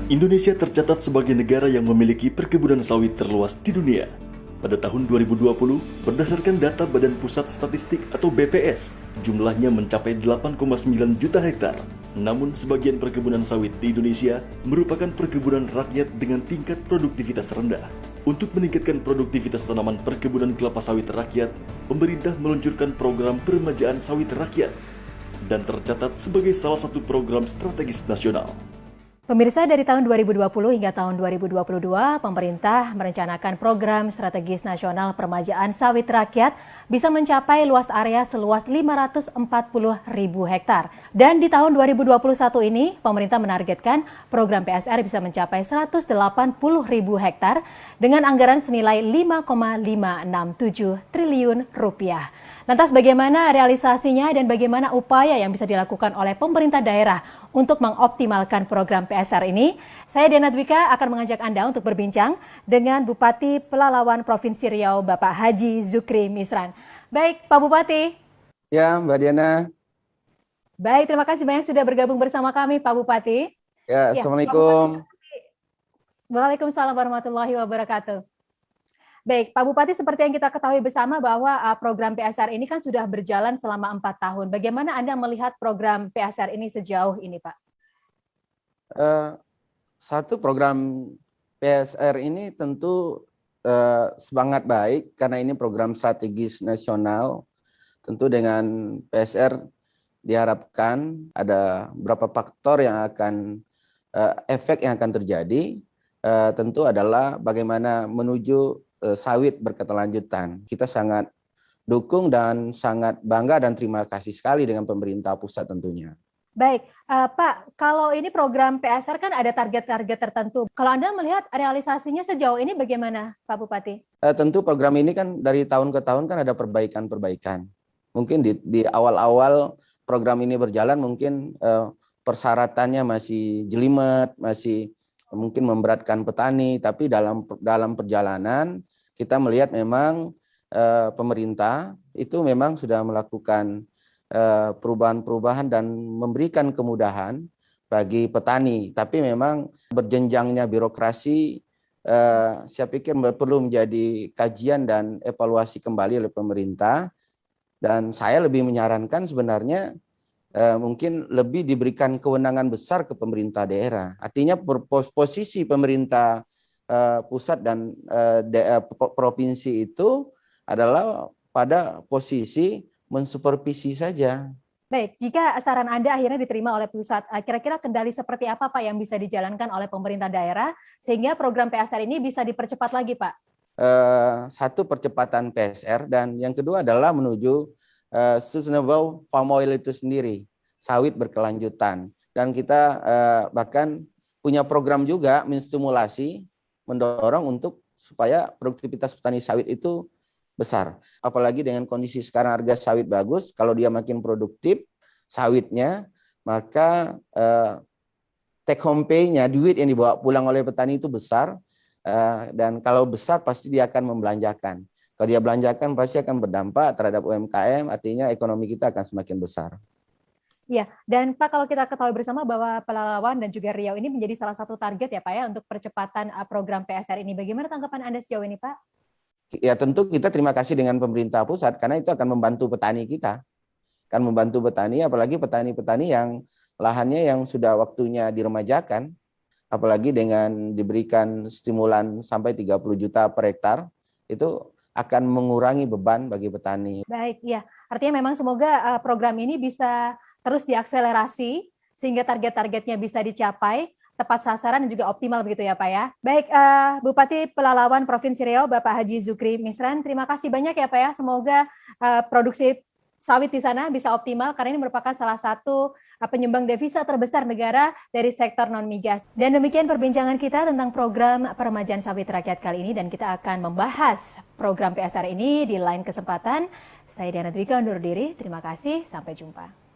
Indonesia tercatat sebagai negara yang memiliki perkebunan sawit terluas di dunia. Pada tahun 2020, berdasarkan data Badan Pusat Statistik atau BPS, jumlahnya mencapai 8,9 juta hektar. Namun sebagian perkebunan sawit di Indonesia merupakan perkebunan rakyat dengan tingkat produktivitas rendah. Untuk meningkatkan produktivitas tanaman perkebunan kelapa sawit rakyat, pemerintah meluncurkan program peremajaan sawit rakyat dan tercatat sebagai salah satu program strategis nasional. Pemirsa, dari tahun 2020 hingga tahun 2022, pemerintah merencanakan program strategis nasional peremajaan sawit rakyat bisa mencapai luas area seluas 540.000 hektar. Dan di tahun 2021 ini, pemerintah menargetkan program PSR bisa mencapai 180.000 hektar dengan anggaran senilai 5,567 triliun rupiah. Lantas bagaimana realisasinya dan bagaimana upaya yang bisa dilakukan oleh pemerintah daerah untuk mengoptimalkan program PSR ini? Saya Diana Dwika akan mengajak Anda untuk berbincang dengan Bupati Pelalawan Provinsi Riau, Bapak Haji Zukri Misran. Baik, Pak Bupati. Ya, Mbak Diana. Baik, terima kasih banyak sudah bergabung bersama kami, Pak Bupati. Ya, Assalamualaikum. Waalaikumsalam warahmatullahi wabarakatuh. Baik, Pak Bupati, seperti yang kita ketahui bersama bahwa program PSR ini kan sudah berjalan selama 4 tahun. Bagaimana Anda melihat program PSR ini sejauh ini, Pak? Satu program PSR ini tentu semangat baik karena ini program strategis nasional. Tentu dengan PSR diharapkan ada beberapa faktor yang akan efek yang akan terjadi. Tentu adalah bagaimana menuju sawit berkelanjutan. Kita sangat dukung dan sangat bangga dan terima kasih sekali dengan pemerintah pusat tentunya. Baik, Pak, kalau ini program PSR kan ada target-target tertentu. Kalau Anda melihat realisasinya sejauh ini bagaimana, Pak Bupati? Tentu program ini kan dari tahun ke tahun kan ada perbaikan-perbaikan. Mungkin di awal-awal program ini berjalan mungkin persyaratannya masih jelimet, masih mungkin memberatkan petani, tapi dalam perjalanan kita melihat memang pemerintah itu memang sudah melakukan perubahan-perubahan dan memberikan kemudahan bagi petani. Tapi memang berjenjangnya birokrasi, saya pikir perlu menjadi kajian dan evaluasi kembali oleh pemerintah. Dan saya lebih menyarankan sebenarnya mungkin lebih diberikan kewenangan besar ke pemerintah daerah. Artinya posisi pemerintah pusat dan provinsi itu adalah pada posisi mensupervisi saja. Baik, jika saran Anda akhirnya diterima oleh pusat, kira-kira kendali seperti apa Pak yang bisa dijalankan oleh pemerintah daerah sehingga program PSR ini bisa dipercepat lagi, Pak? Satu, percepatan PSR, dan yang kedua adalah menuju sustainable palm oil itu sendiri, sawit berkelanjutan. Dan kita bahkan punya program juga menstimulasi, mendorong untuk supaya produktivitas petani sawit itu besar. Apalagi dengan kondisi sekarang harga sawit bagus, kalau dia makin produktif sawitnya, maka take home pay-nya, duit yang dibawa pulang oleh petani itu besar, dan kalau besar pasti dia akan membelanjakan. Kalau dia belanjakan pasti akan berdampak terhadap UMKM, artinya ekonomi kita akan semakin besar. Ya, dan Pak, kalau kita ketahui bersama bahwa Pelalawan dan juga Riau ini menjadi salah satu target ya Pak ya untuk percepatan program PSR ini. Bagaimana tanggapan Anda sejauh ini, Pak? Ya, tentu kita terima kasih dengan pemerintah pusat karena itu akan membantu petani kita. Akan membantu petani, apalagi petani-petani yang lahannya yang sudah waktunya diremajakan, apalagi dengan diberikan stimulan sampai 30 juta per hektar, itu akan mengurangi beban bagi petani. Baik, ya. Artinya memang semoga program ini bisa terus diakselerasi sehingga target-targetnya bisa dicapai, tepat sasaran dan juga optimal begitu ya Pak ya. Baik, Bupati Pelalawan Provinsi Riau, Bapak Haji Zukri Misran, terima kasih banyak ya Pak ya. Semoga produksi sawit di sana bisa optimal karena ini merupakan salah satu penyumbang devisa terbesar negara dari sektor non-migas. Dan demikian perbincangan kita tentang program peremajaan sawit rakyat kali ini, dan kita akan membahas program PSR ini di lain kesempatan. Saya Diana Dwika undur diri, terima kasih, sampai jumpa.